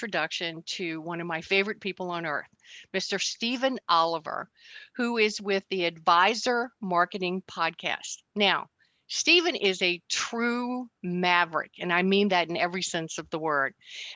introduction to one of my favorite people on earth, Mr. Stephen Oliver, who is with the Advisor Marketing Podcast. Now, Stephen is a true maverick, and I mean that in every sense of the word.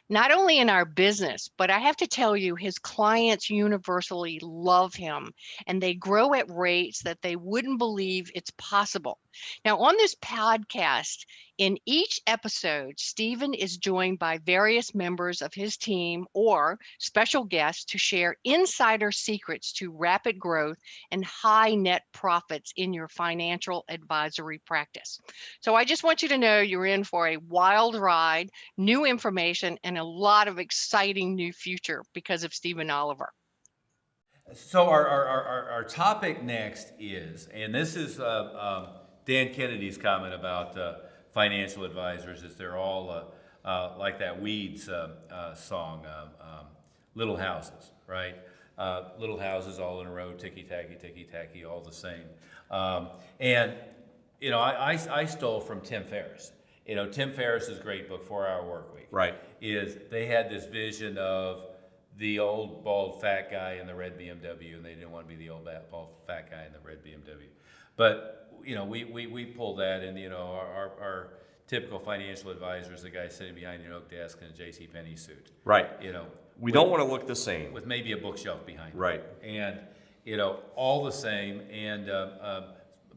Not only in our business, but I have to tell you, his clients universally love him, and they grow at rates that they wouldn't believe it's possible. Now, on this podcast, in each episode, Stephen is joined by various members of his team or special guests to share insider secrets to rapid growth and high net profits in your financial advisory practice. So I just want you to know you're in for a wild ride, new information, and a lot of exciting new future because of Stephen Oliver. So our topic next is, and this is Dan Kennedy's comment about financial advisors, is they're all like that Weeds song, Little Houses, right? Little houses all in a row, ticky-tacky, all the same. And, you know, I stole from Tim Ferriss. You know, Tim Ferriss's great book, 4 Hour Workweek. Right. Is they had this vision of the old bald fat guy in the red BMW, and they didn't want to be the old bald fat guy in the red BMW. But you know, we pull that, and you know, our typical financial advisor is the guy sitting behind an oak desk in a J.C. Penney suit. Right. You know, we don't want to look the same. with maybe a bookshelf behind him. Right. And you know, all the same. And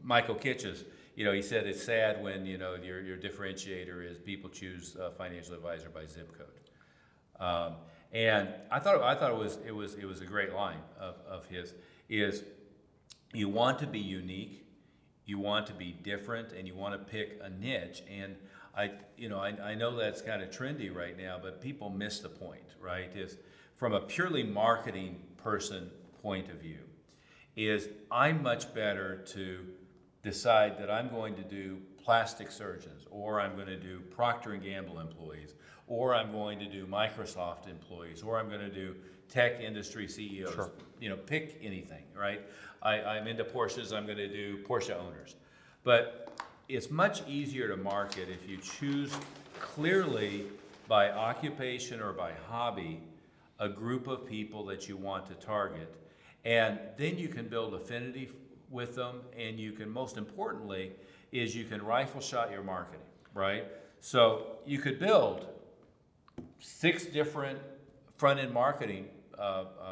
Michael Kitches, you know, he said it's sad when you know your differentiator is people choose a financial advisor by zip code. And I thought it was a great line of his, is you want to be unique, you want to be different, and you want to pick a niche. And I know that's kind of trendy right now, but people miss the point, right? Is from a purely marketing person point of view, is I'm much better to decide that I'm going to do plastic surgeons, or I'm going to do Procter & Gamble employees, or I'm going to do Microsoft employees, or I'm going to do tech industry CEOs. Sure. You know, pick anything, right? I'm into Porsches, I'm going to do Porsche owners. But it's much easier to market if you choose clearly by occupation or by hobby a group of people that you want to target. And then you can build affinity with them, and you can, most importantly, is you can rifle shot your marketing, right? So you could build 6 different front-end marketing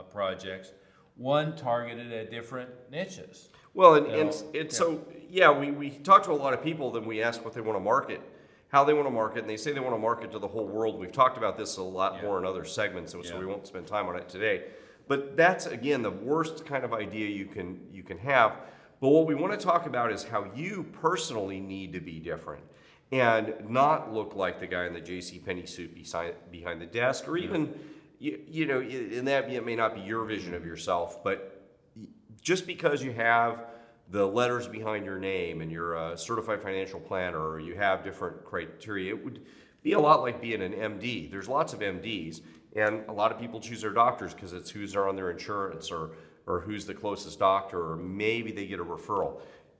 projects, one targeted at different niches. Well, we talk to a lot of people, then we ask what they want to market, how they want to market, and they say they want to market to the whole world. We've talked about this a lot more in other segments, so we won't spend time on it today. But that's, again, the worst kind of idea you can have. But what we want to talk about is how you personally need to be different and not look like the guy in the J.C. Penney suit behind the desk, or even, and that may not be your vision of yourself, but just because you have the letters behind your name and you're a certified financial planner, or you have different criteria, it would be a lot like being an MD. There's lots of MDs, and a lot of people choose their doctors because it's who's on their insurance, or who's the closest doctor, or maybe they get a referral.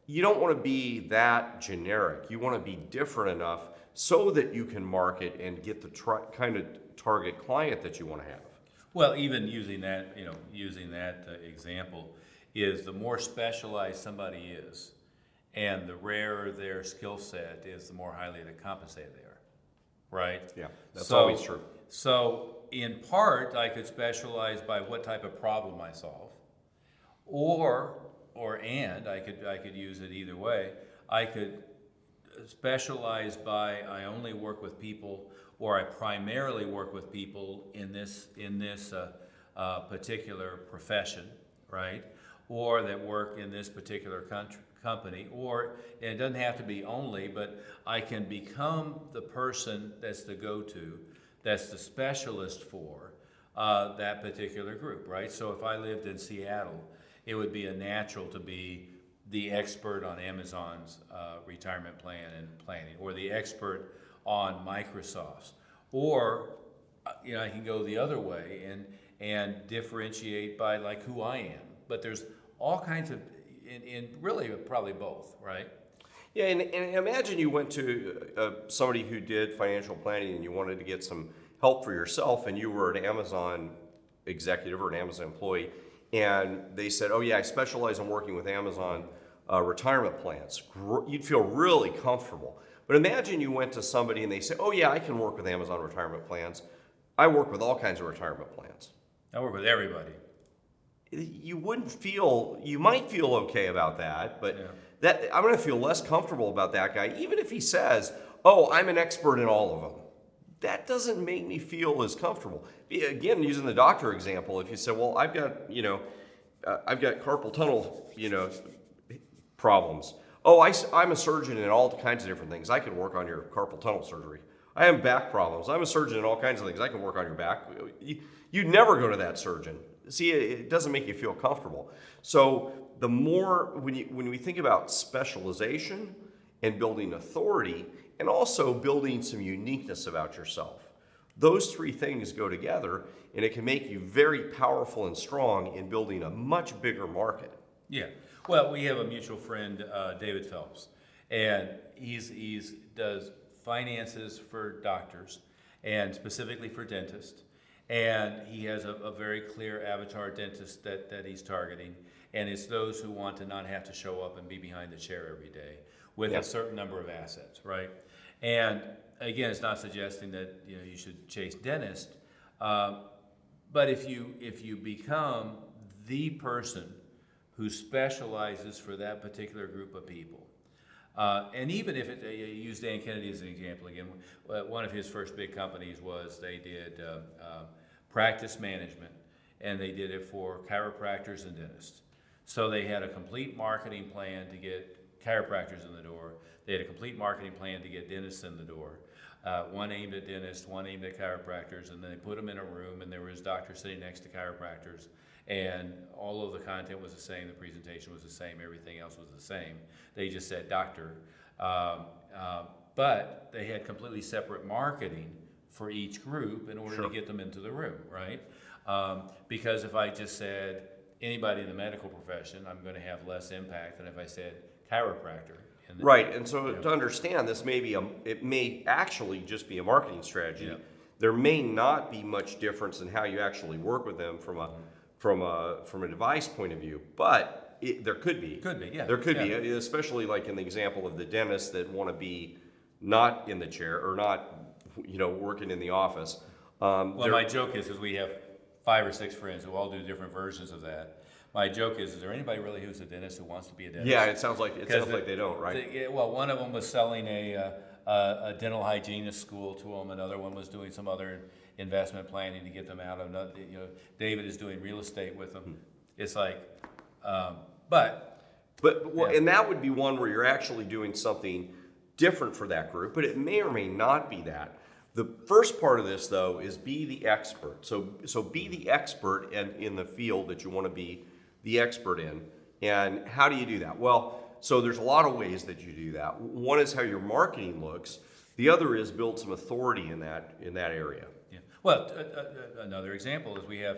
You don't want to be that generic. You want to be different enough so that you can market and get the kind of target client that you want to have. Well, even using that example, is the more specialized somebody is, and the rarer their skill set is, the more highly compensated they are, right? Yeah, that's always true. So in part, I could specialize by what type of problem I solve, and I could use it either way. I could specialize by I only work with people, or I primarily work with people in this particular profession, right? Or that work in this particular company, and it doesn't have to be only, but I can become the person that's the go-to, that's the specialist for that particular group, right? So if I lived in Seattle, it would be a natural to be the expert on Amazon's retirement plan and planning, or the expert on Microsoft's, or I can go the other way and differentiate by like who I am. But there's all kinds of, in really probably both, right? Yeah, and imagine you went to somebody who did financial planning and you wanted to get some help for yourself and you were an Amazon executive or an Amazon employee, and they said, oh yeah, I specialize in working with Amazon retirement plans, you'd feel really comfortable. But imagine you went to somebody and they say, oh yeah, I can work with Amazon retirement plans. I work with all kinds of retirement plans. I work with everybody. You might feel okay about that, but I'm going to feel less comfortable about that guy, even if he says, oh, I'm an expert in all of them. That doesn't make me feel as comfortable. Again, using the doctor example, if you say, well, I've got carpal tunnel, problems. Oh, I'm a surgeon in all kinds of different things. I can work on your carpal tunnel surgery. I have back problems. I'm a surgeon in all kinds of things. I can work on your back. You'd never go to that surgeon. See, it doesn't make you feel comfortable. So the more, when we think about specialization and building authority and also building some uniqueness about yourself, those three things go together and it can make you very powerful and strong in building a much bigger market. Yeah. Well, we have a mutual friend, David Phelps, and he's does finances for doctors and specifically for dentists. And he has a very clear avatar dentist that he's targeting. And it's those who want to not have to show up and be behind the chair every day with a certain number of assets, right? And again, it's not suggesting that you should chase dentists, but if you become the person who specializes for that particular group of people, and even if use Dan Kennedy as an example again, one of his first big companies was they did practice management, and they did it for chiropractors and dentists. So they had a complete marketing plan to get chiropractors in the door. They had a complete marketing plan to get dentists in the door. One aimed at dentists, one aimed at chiropractors, and then they put them in a room, and there was doctors sitting next to chiropractors, and all of the content was the same, the presentation was the same, everything else was the same. They just said doctor, but they had completely separate marketing for each group in order to get them into the room, right? Because if I just said anybody in the medical profession, I'm going to have less impact than if I said chiropractor. Right, and so to understand this, it may actually just be a marketing strategy. Yeah. There may not be much difference in how you actually work with them from a device point of view, but there could be. Could be, yeah. There could be, especially like in the example of the dentists that want to be not in the chair or not, working in the office. Well, my joke is we have 5 or 6 friends who all do different versions of that. My joke is there anybody really who's a dentist who wants to be a dentist? Yeah, it sounds like they don't, right? Well, one of them was selling a dental hygienist school to them. Another one was doing some other investment planning to get them out of. David is doing real estate with them. It's like, and that would be one where you're actually doing something different for that group, but it may or may not be that. The first part of this, though, is be the expert. So be the expert in the field that you want to be the expert in. And how do you do that? Well, so there's a lot of ways that you do that. One is how your marketing looks. The other is build some authority in that area. Yeah. Well, another example is we have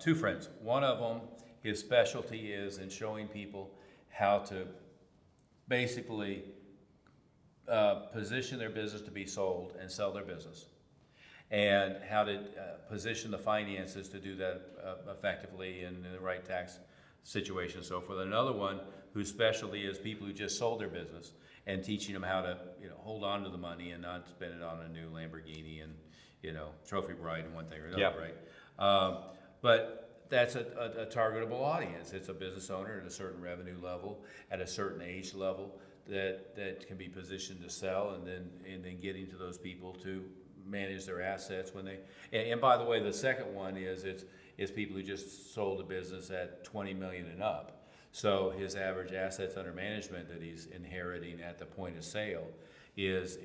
2 friends. One of them, his specialty is in showing people how to basically position their business to be sold and sell their business, and how to position the finances to do that effectively and in the right tax situation and so forth. Another one whose specialty is people who just sold their business and teaching them how to hold on to the money and not spend it on a new Lamborghini and trophy bride and one thing or another, right? But that's a targetable audience. It's a business owner at a certain revenue level, at a certain age level, that can be positioned to sell, and then getting to those people to manage their assets when they. And by the way, the second one is people who just sold a business at $20 million and up. So his average assets under management that he's inheriting at the point of sale is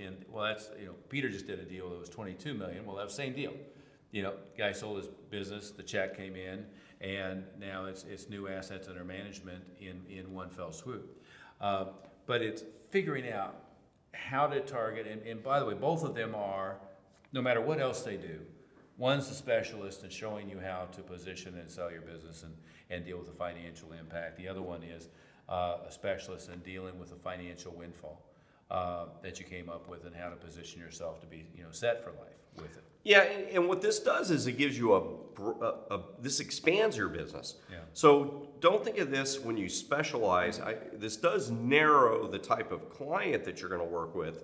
Peter just did a deal that was $22 million. Well, that was the same deal. Guy sold his business, the check came in, and now it's new assets under management in one fell swoop. But it's figuring out how to target, and by the way, both of them are, no matter what else they do, one's a specialist in showing you how to position and sell your business and deal with the financial impact. The other one is a specialist in dealing with the financial windfall that you came up with and how to position yourself to be set for life with it. Yeah, and what this does is it gives you this expands your business. Yeah. So don't think of this when you specialize. This does narrow the type of client that you're going to work with,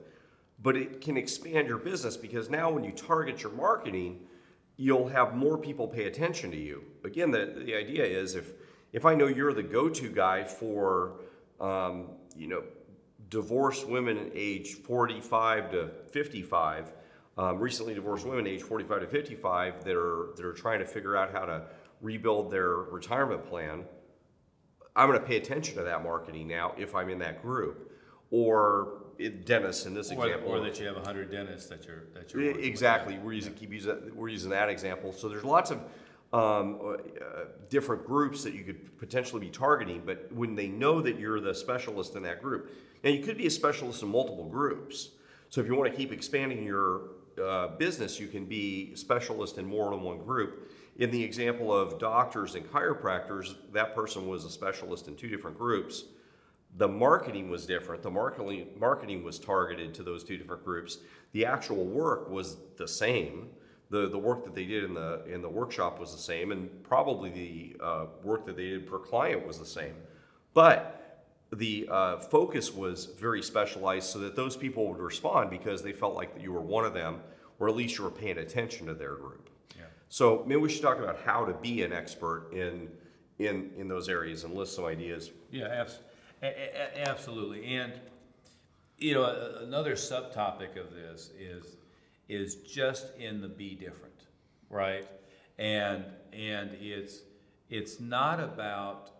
but it can expand your business because now when you target your marketing, you'll have more people pay attention to you. Again, the idea is if I know you're the go-to guy for divorced women age 45 to 55. Recently divorced women age 45 to 55 that are trying to figure out how to rebuild their retirement plan. I'm going to pay attention to that marketing now if I'm in that group, or dentists in this example, or that you have 100 dentists that you're working exactly. with. We're using that example. So there's lots of different groups that you could potentially be targeting, but when they know that you're the specialist in that group, now you could be a specialist in multiple groups. So if you want to keep expanding your business, you can be specialist in more than one group. In the example of doctors and chiropractors, that person was a specialist in 2 different groups. The marketing was different. The marketing was targeted to those 2 different groups. The actual work was the same. The work that they did in the workshop was the same, and probably the work that they did per client was the same. But the focus was very specialized so that those people would respond because they felt like that you were one of them, or at least you were paying attention to their group. Yeah. So maybe we should talk about how to be an expert in those areas and list some ideas. Yeah, absolutely. And another subtopic of this is just in the be different, right? And it's not about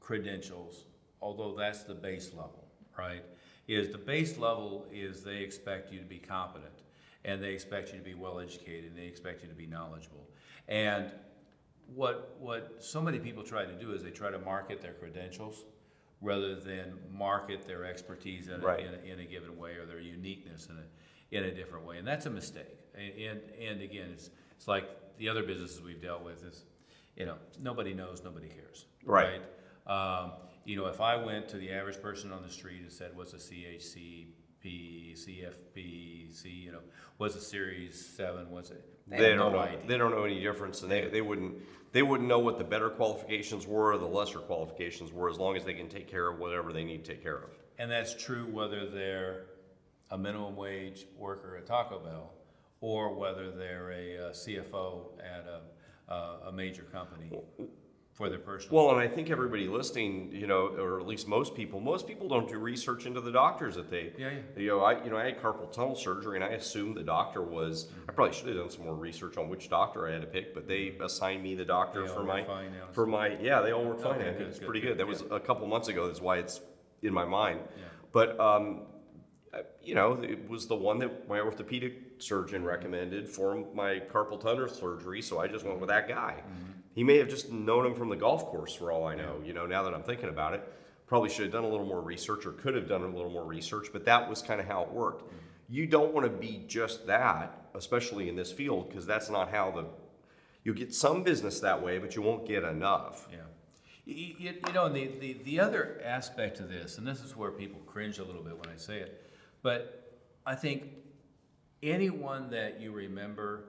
credentials, although that's the base level, right? The base level is they expect you to be competent, and they expect you to be well educated, and they expect you to be knowledgeable. And what so many people try to do is they try to market their credentials rather than market their expertise in a given way, or their uniqueness in a different way, and that's a mistake. And again, it's like the other businesses we've dealt with is, nobody knows, nobody cares, Right. If I went to the average person on the street and said, what's a CHCP, CFP, what's a Series 7, what's it? They don't know. They don't know any difference, and they wouldn't know what the better qualifications were or the lesser qualifications were, as long as they can take care of whatever they need to take care of. And that's true whether they're a minimum wage worker at Taco Bell or whether they're a CFO at a major company for their personal. Well, and I think everybody listening, or at least most people don't do research into the doctors that they. Yeah. I had carpal tunnel surgery, and I assumed the doctor was. I probably should have done some more research on which doctor I had to pick, but they assigned me the doctor They for all my. work fine now. For my, yeah, they all work fine. Okay, I think good, it's good, pretty good, good. That was yeah. a couple months ago. That's why it's in my mind. Yeah. But it was the one that my orthopedic surgeon recommended for my carpal tunnel surgery, so I just went with that guy. Mm-hmm. He may have just known him from the golf course for all I know, now that I'm thinking about it. Probably should have done a little more research, or could have done a little more research, but that was kind of how it worked. Mm-hmm. You don't want to be just that, especially in this field, because that's not how you'll get some business that way, but you won't get enough. Yeah. The other aspect to this, and this is where people cringe a little bit when I say it, but I think anyone that you remember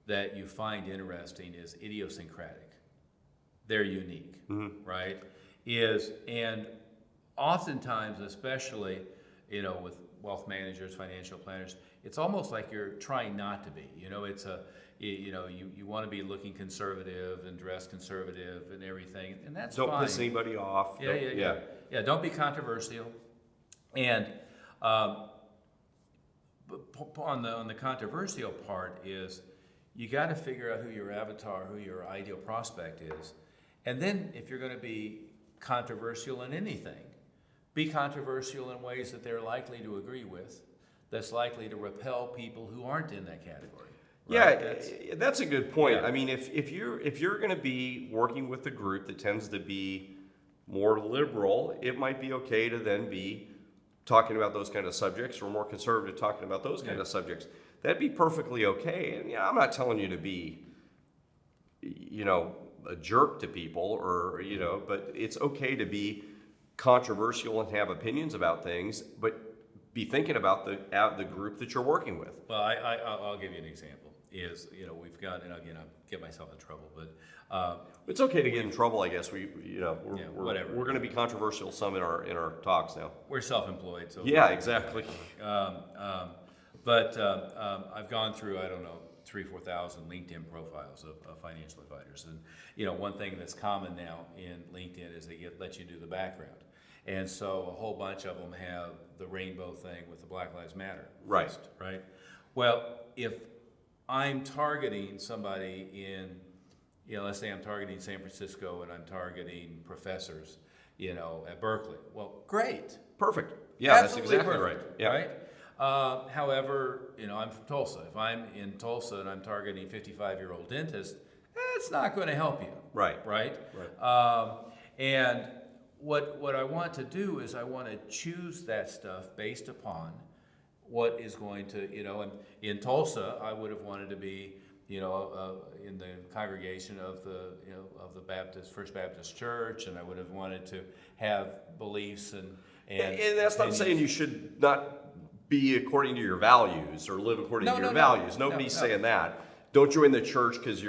that you find interesting is idiosyncratic. They're unique, right? And oftentimes, especially, with wealth managers, financial planners, it's almost like you're trying not to be. It's you want to be looking conservative and dress conservative and everything, and that's Don't fine. piss anybody off. Yeah, don't be controversial. And on the controversial part is you got to figure out who your avatar, who your ideal prospect is. And then if you're going to be controversial in anything, be controversial in ways that they're likely to agree with, that's likely to repel people who aren't in that category. Right? Yeah, that's a good point. Yeah. I mean, if you're going to be working with a group that tends to be more liberal, it might be okay to then be talking about those kind of subjects, or more conservative talking about those kind of subjects. That'd be perfectly okay. And I'm not telling you to be, a jerk to people, or but it's okay to be controversial and have opinions about things, but be thinking about the group that you're working with. Well, I'll give you an example. is, we've got, and again, I get myself in trouble, but It's okay to get in trouble, I guess. whatever. We're going to be controversial some in our talks now. We're self-employed, so Yeah, exactly. But I've gone through, I don't know, 3,000-4,000 LinkedIn profiles of financial advisors, and one thing that's common now in LinkedIn is they let you do the background, and so a whole bunch of them have the rainbow thing with the Black Lives Matter Right. fist, right? Well, if I'm targeting somebody in, let's say I'm targeting San Francisco and I'm targeting professors, at Berkeley. Well, great. Perfect. Yeah, Absolutely that's exactly perfect, right. Yeah. Right? However, I'm from Tulsa. If I'm in Tulsa and I'm targeting 55-year-old dentist, it's not going to help you. Right. Right? Right. And what I want to do is I want to choose that stuff based upon what is going to, and in Tulsa, I would have wanted to be, in the congregation of the First Baptist Church, and I would have wanted to have beliefs and that's not saying you should not be according to your values or live according to your values. Nobody's saying that. Don't join the church because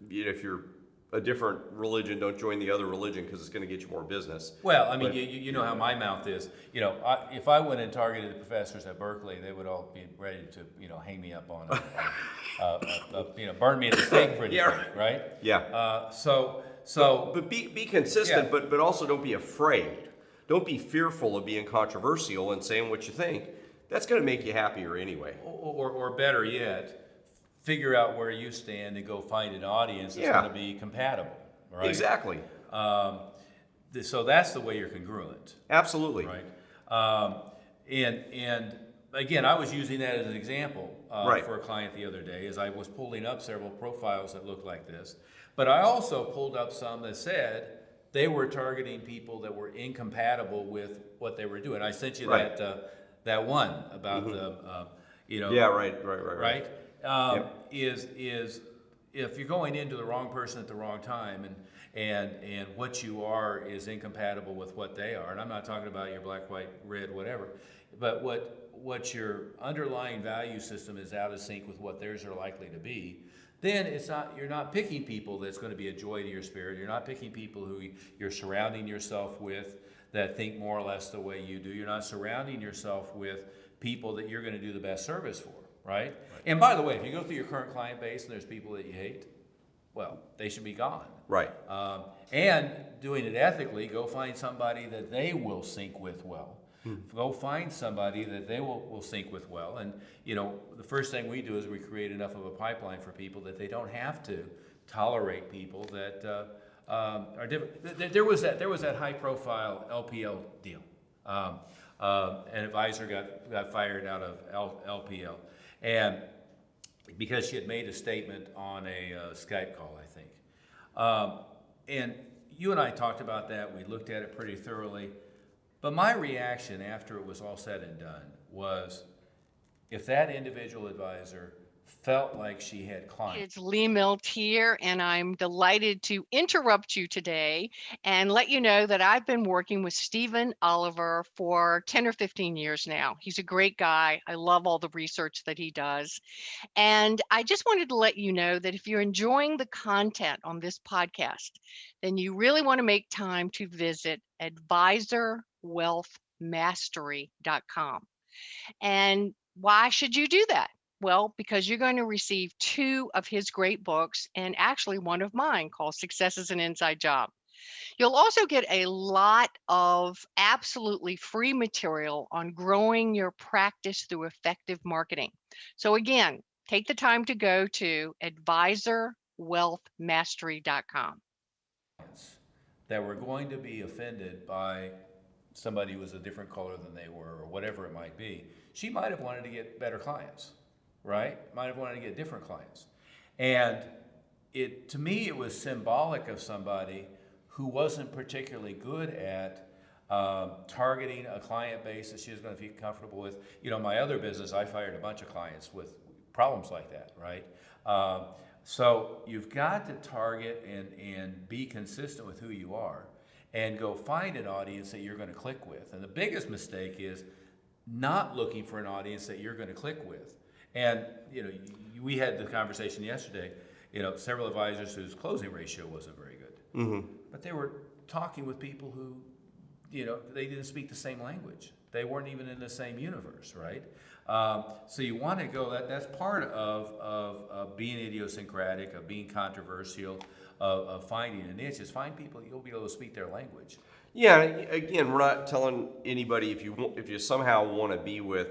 if you're a different religion, don't join the other religion because it's going to get you more business. Well, I mean, you know how my mouth is. If I went and targeted the professors at Berkeley, they would all be ready to, hang me up on, burn me at the stake pretty quick, right? Yeah. But be consistent, yeah. but also don't be afraid. Don't be fearful of being controversial and saying what you think. That's going to make you happier anyway. Or better yet, figure out where you stand and go find an audience that's going to be compatible, right? Exactly. So that's the way you're congruent. Absolutely. Right. And again, I was using that as an example for a client the other day as I was pulling up several profiles that looked like this. But I also pulled up some that said they were targeting people that were incompatible with what they were doing. I sent you that one about the, Yeah, right. Is if you're going into the wrong person at the wrong time and what you are is incompatible with what they are, and I'm not talking about your black, white, red, whatever, but what your underlying value system is out of sync with what theirs are likely to be, then you're not picking people that's going to be a joy to your spirit. You're not picking people who you're surrounding yourself with that think more or less the way you do. You're not surrounding yourself with people that you're going to do the best service for, right? And by the way, if you go through your current client base and there's people that you hate, well, they should be gone. Right. And doing it ethically, go find somebody that they will sync with well. Go find somebody that they will sync with well. And, the first thing we do is we create enough of a pipeline for people that they don't have to tolerate people that are different. There was that high-profile LPL deal. An advisor got fired out of LPL, and because she had made a statement on a Skype call, I think. And you and I talked about that. We looked at it pretty thoroughly. But my reaction after it was all said and done was, if that individual advisor felt like she had clients. It's Lee Milt here, and I'm delighted to interrupt you today and let you know that I've been working with Stephen Oliver for 10 or 15 years now. He's a great guy. I love all the research that he does. And I just wanted to let you know that if you're enjoying the content on this podcast, then you really want to make time to visit advisorwealthmastery.com. And why should you do that? Well, because you're going to receive 2 of his great books and actually one of mine called Success is an Inside Job. You'll also get a lot of absolutely free material on growing your practice through effective marketing. So again, take the time to go to advisorwealthmastery.com. That were going to be offended by somebody who was a different color than they were or whatever it might be. She might have wanted to get better clients, right? Might have wanted to get different clients. And to me, it was symbolic of somebody who wasn't particularly good at targeting a client base that she was going to feel comfortable with. My other business, I fired a bunch of clients with problems like that, right? So you've got to target and be consistent with who you are and go find an audience that you're going to click with. And the biggest mistake is not looking for an audience that you're going to click with And, you know, we had the conversation yesterday, you know, several advisors whose closing ratio wasn't very good. But they were talking with people who, you know, they didn't speak the same language. They weren't even in the same universe, right? So you want to go, that's part of being idiosyncratic, of being controversial, of finding a niche, is find people you'll be able to speak their language. Yeah, again, we're not telling anybody if you somehow want to be with,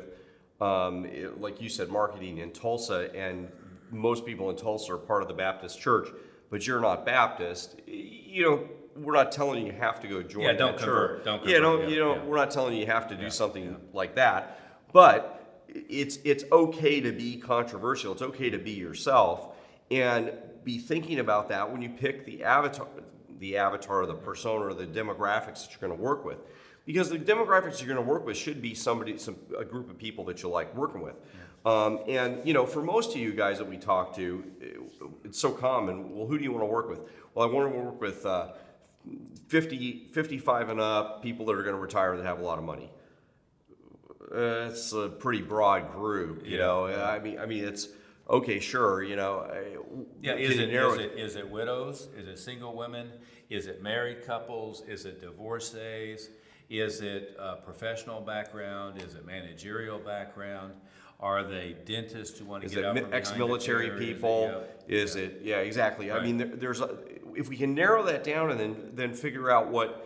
like you said, marketing in Tulsa, and most people in Tulsa are part of the Baptist church, but you're not Baptist. You know, we're not telling you have to go join Yeah, don't that convert. church. Don't Yeah, convert. don't. We're not telling you have to do something like that. But it's okay to be controversial. It's okay to be yourself, and be thinking about that when you pick the avatar, or the persona, or the demographics that you're going to work with, because the demographics you're going to work with should be a group of people that you like working with. And you know, for most of you guys that we talk to, it's so common. Well, who do you want to work with? Well, I want to work with 55 and up people that are going to retire that have a lot of money. It's a pretty broad group, you know. I mean, it's okay, sure, you know. Yeah, is it widows? Is it single women? Is it married couples? Is it divorcees? Is it professional background? Is it managerial background? Are they dentists who want to get out from behind ex-military the chair? people? Is it? Yeah, exactly. Right. I mean, if we can narrow that down and then figure out what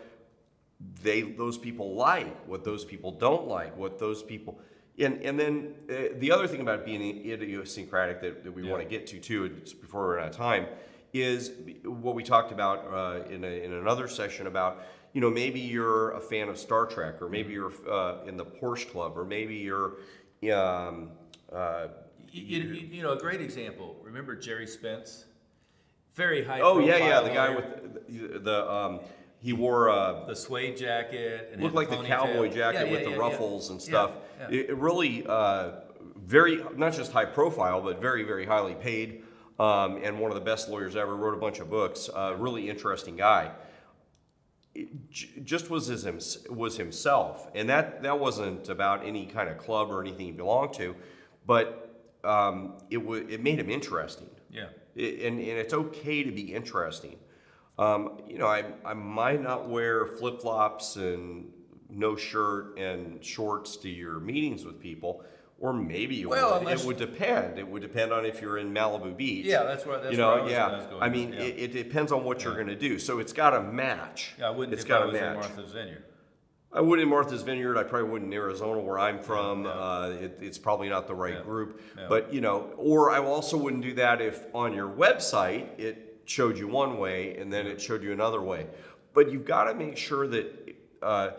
those people like, what those people don't like, what those people, and then the other thing about being idiosyncratic that we want to get to too, before we're out of time, is what we talked about in another session about, you know, maybe you're a fan of Star Trek, or maybe you're in the Porsche Club, or maybe you're you know, a great example. Remember Jerry Spence? Very high profile. Oh yeah, the guy with the he wore the suede jacket and looked like the cowboy jacket with the ruffles and stuff. It really very, not just high profile, but very, very highly paid, and one of the best lawyers ever. Wrote a bunch of books. Really interesting guy. Just was himself, and that wasn't about any kind of club or anything he belonged to, but it made him interesting. Yeah. And it's okay to be interesting. You know, I might not wear flip-flops and no shirt and shorts to your meetings with people, or maybe you would. It would depend. It would depend on if you're in Malibu Beach. Yeah, that's where I was going. I mean, it depends on what you're going to do. So it's got to match. Yeah, I wouldn't. It's if got I to was match. in Martha's Vineyard. I would in Martha's Vineyard. I probably wouldn't in Arizona, where I'm from. It's probably not the right group. Yeah. But you know, or I also wouldn't do that if on your website it showed you one way and then it showed you another way. But you've got to make sure that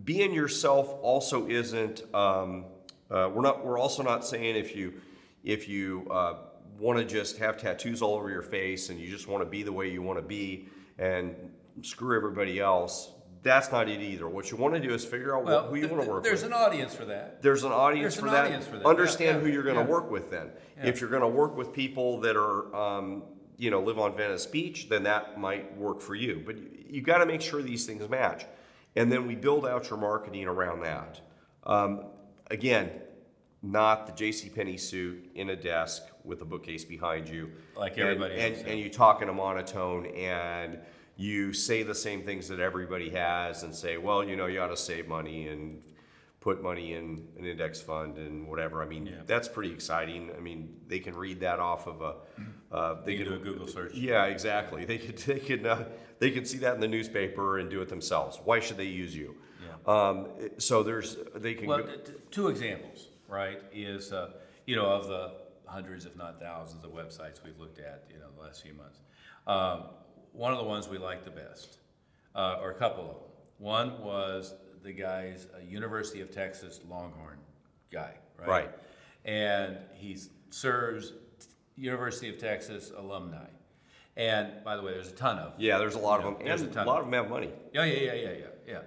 being yourself also isn't. We're also not saying if you want to just have tattoos all over your face and you just want to be the way you want to be and screw everybody else. That's not it either. What you want to do is figure out who you want to work with. There's an audience for that. There's an audience for that. Understand who you're going to work with then. Yeah. If you're going to work with people that are, live on Venice Beach, then that might work for you. But you got to make sure these things match. And then we build out your marketing around that. Again, not the JCPenney suit in a desk with a bookcase behind you. Like everybody else. And you talk in a monotone and you say the same things that everybody has and say, well, you know, you ought to save money and put money in an index fund and whatever. I mean, that's pretty exciting. I mean, they can read that off of they can do a Google search. Yeah, exactly. They could see that in the newspaper and do it themselves. Why should they use you? Yeah. Two examples, right? Is of the hundreds, if not thousands, of websites we've looked at, the last few months. One of the ones we liked the best, or a couple of them. One was the guy's University of Texas Longhorn guy, right? Right. And he serves University of Texas alumni. And by the way, there's a ton of. Yeah, there's a lot of them, and a lot of them have money. Yeah.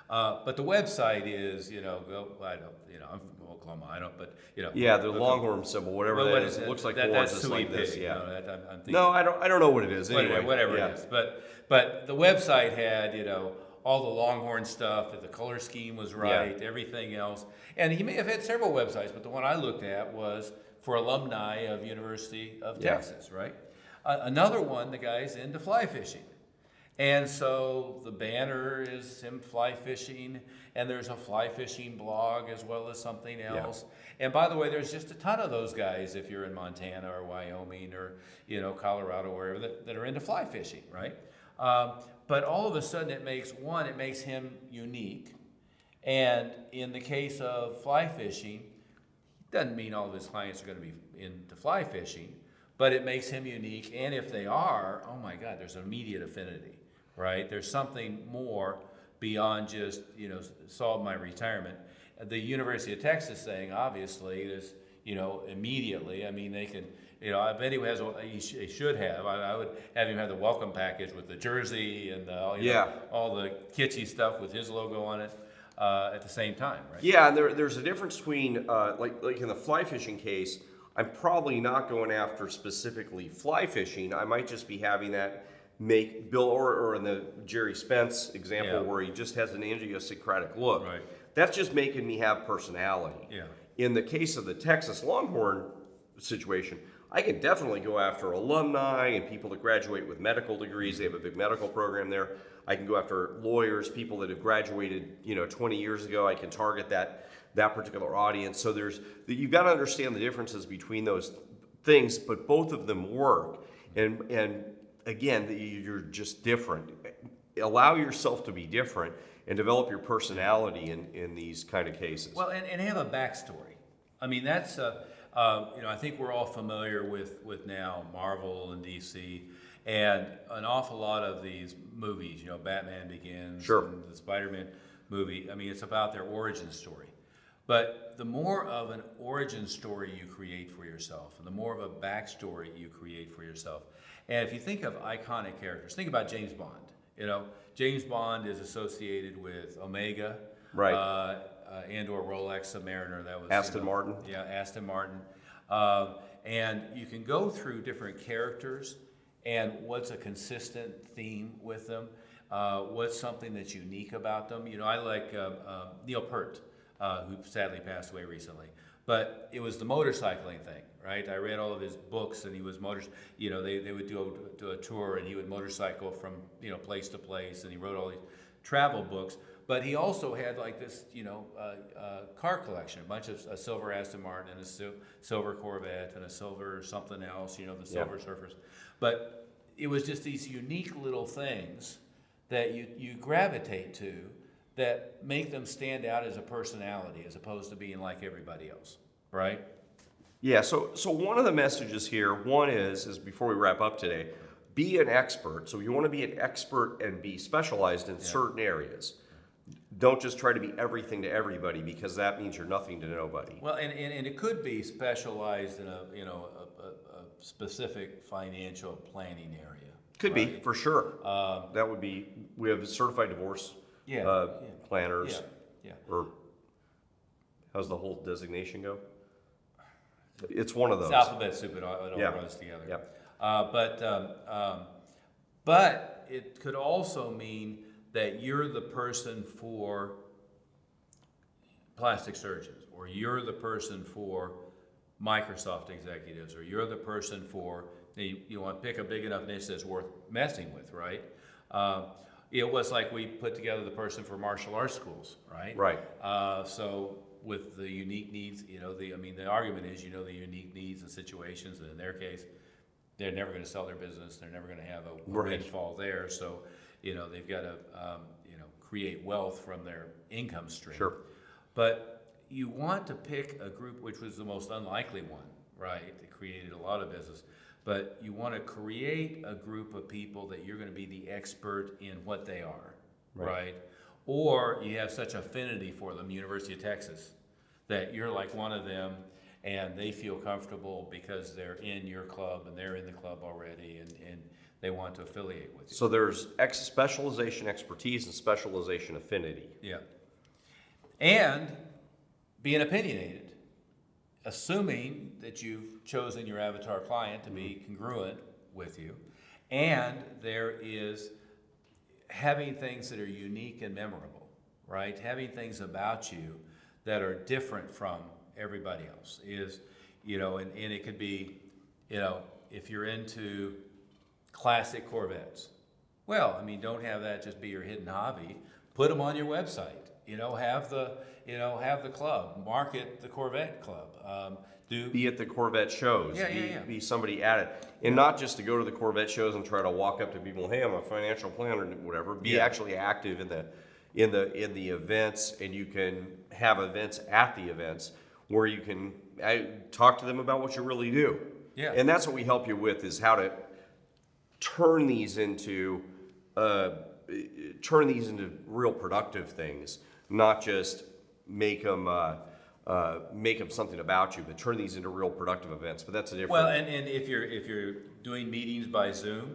But the website is, I'm from Oklahoma, I don't, but Yeah, the Longhorn symbol, whatever that is. It looks like horns, it's like this. Pig, yeah. I'm thinking, no, I don't know what it is. Anyway, whatever it is. But the website had, all the Longhorn stuff, that the color scheme was right, everything else. And he may have had several websites, but the one I looked at was for alumni of University of Yeah. Texas, right? Another one, the guy's into fly fishing. And so the banner is him fly fishing, and there's a fly fishing blog as well as something else. And by the way, there's just a ton of those guys if you're in Montana or Wyoming or Colorado, wherever, that are into fly fishing, right? But all of a sudden it makes him unique. And in the case of fly fishing, doesn't mean all of his clients are going to be into fly fishing, but it makes him unique. And if they are, oh my God, there's an immediate affinity, right? There's something more beyond just, solve my retirement. The University of Texas thing, obviously, is, immediately. I mean, they can, I bet he should have. I would have him have the welcome package with the jersey and all the kitschy stuff with his logo on it. At the same time, right? Yeah, and there's a difference between, like in the fly fishing case, I'm probably not going after specifically fly fishing. I might just be having that make Bill, or in the Jerry Spence example where he just has an idiosyncratic look. Right. That's just making me have personality. Yeah. In the case of the Texas Longhorn situation, I can definitely go after alumni and people that graduate with medical degrees. They have a big medical program there. I can go after lawyers, people that have graduated, 20 years ago. I can target that particular audience. So you've got to understand the differences between those things, but both of them work. And again, you're just different. Allow yourself to be different and develop your personality in these kind of cases. Well, and have a backstory. I mean, that's I think we're all familiar with now Marvel and DC. And an awful lot of these movies, Batman Begins, and the Spider-Man movie, I mean, it's about their origin story. But the more of an origin story you create for yourself, and the more of a backstory you create for yourself, and if you think of iconic characters, think about James Bond. James Bond is associated with Omega, right? And/or Rolex Submariner. That was Aston Martin. Yeah, Aston Martin. And you can go through different characters. And what's a consistent theme with them? What's something that's unique about them? I like Neil Peart, who sadly passed away recently. But it was the motorcycling thing, right? I read all of his books, and he was they would do a tour, and he would motorcycle from place to place, and he wrote all these travel books. But he also had like this, car collection, a bunch of a silver Aston Martin and a silver Corvette and a silver something else, the Silver Surfers. But it was just these unique little things that you gravitate to that make them stand out as a personality as opposed to being like everybody else, right? Yeah, so one of the messages here, one is before we wrap up today, be an expert. So you want to be an expert and be specialized in certain areas. Don't just try to be everything to everybody, because that means you're nothing to nobody. Well, and it could be specialized in a specific financial planning area. Could be, for sure. That would be, we have certified divorce planners. Yeah. Or how's the whole designation go? It's one of those. It's alphabet soup, it all runs together. Yeah. But it could also mean that you're the person for plastic surgeons, or you're the person for Microsoft executives, or you're the person for, you want to pick a big enough niche that's worth messing with, right? It was like we put together the person for martial arts schools, right? Right. So with the unique needs, the argument is, the unique needs and situations, and in their case, they're never going to sell their business. They're never going to have a windfall there. So, they've got to, create wealth from their income stream. Sure. But you want to pick a group, which was the most unlikely one, right? That created a lot of business. But you want to create a group of people that you're going to be the expert in what they are, right? Or you have such affinity for them, University of Texas, that you're like one of them, and they feel comfortable because they're in your club and they're in the club already, and they want to affiliate with you. So there's specialization expertise and specialization affinity. Yeah. And being opinionated, assuming that you've chosen your avatar client to be congruent with you, and there is having things that are unique and memorable, right? Having things about you that are different from everybody else. Is, and it could be, if you're into classic Corvettes, well, I mean, don't have that just be your hidden hobby. Put them on your website. Have the club, market the Corvette club. Be at the Corvette shows. Be somebody at it, and not just to go to the Corvette shows and try to walk up to people. Hey, I'm a financial planner, or whatever. Be actually active in the events, and you can have events at the events where you can talk to them about what you really do. Yeah. And that's what we help you with, is how to turn these into real productive things, not just make them something about you, but turn these into real productive events. But that's a different. Well, and if you're doing meetings by Zoom,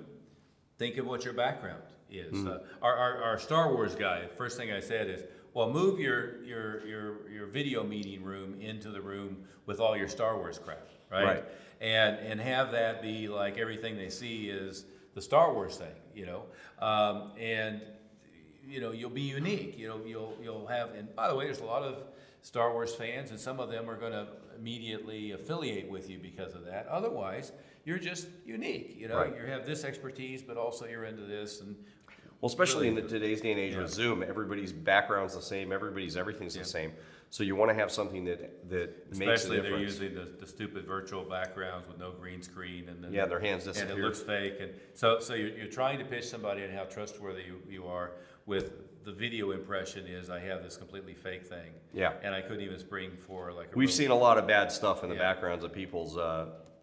think of what your background is. Our Star Wars guy, first thing I said is, well, move your video meeting room into the room with all your Star Wars crap, right? And have that be like everything they see is the Star Wars thing, and you'll be unique. You'll have, and by the way, there's a lot of Star Wars fans, and some of them are going to immediately affiliate with you because of that. Otherwise, you're just unique. You have this expertise, but also you're into this. And well, especially in today's day and age with Zoom, everybody's background's the same, everything's the same. So you want to have something that makes a difference. Especially they're using the stupid virtual backgrounds with no green screen, and then their hands disappear, and it looks fake. And so you're trying to pitch somebody on how trustworthy you are with the video impression is, I have this completely fake thing. Yeah. And I couldn't even spring for like a We've seen a lot of bad stuff in the backgrounds of people's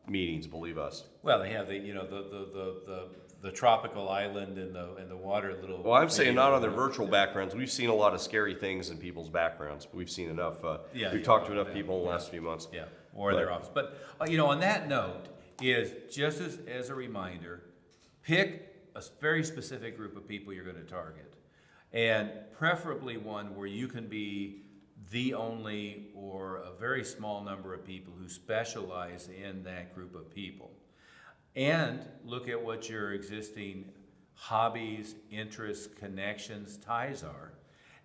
meetings, believe us. Well, they have the tropical island and the water little. Well, I'm saying not on their virtual backgrounds. We've seen a lot of scary things in people's backgrounds. We've seen enough. We've talked to enough people in the last few months. Yeah, or their office. But on that note, is just as a reminder, pick a very specific group of people you're going to target, and preferably one where you can be the only or a very small number of people who specialize in that group of people. And look at what your existing hobbies, interests, connections, ties are,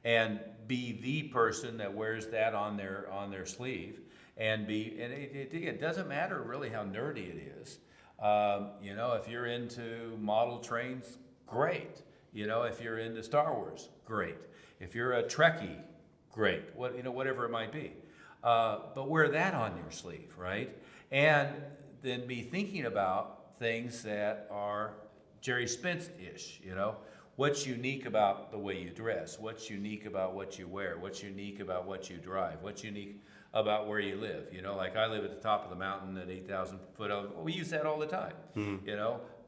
and be the person that wears that on their sleeve. And it doesn't matter really how nerdy it is. If you're into model trains, great. If you're into Star Wars, great. If you're a Trekkie, great. Whatever it might be. But wear that on your sleeve, right? And then be thinking about things that are Jerry Spence-ish, What's unique about the way you dress? What's unique about what you wear? What's unique about what you drive? What's unique about where you live? Like I live at the top of the mountain at 8,000 foot. We use that all the time,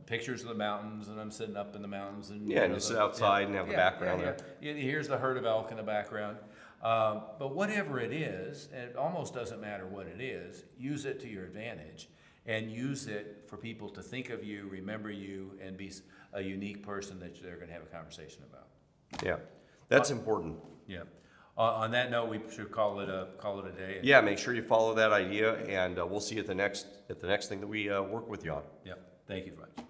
Pictures of the mountains, and I'm sitting up in the mountains. And and you sit outside and have the background there. Here's the herd of elk in the background. But whatever it is, and it almost doesn't matter what it is, use it to your advantage. And use it for people to think of you, remember you, and be a unique person that they're going to have a conversation about. Yeah, that's important. Yeah. On that note, we should call it a day. Yeah, make sure you follow that idea, and we'll see you at the next thing that we work with you on. Yeah. Thank you very much.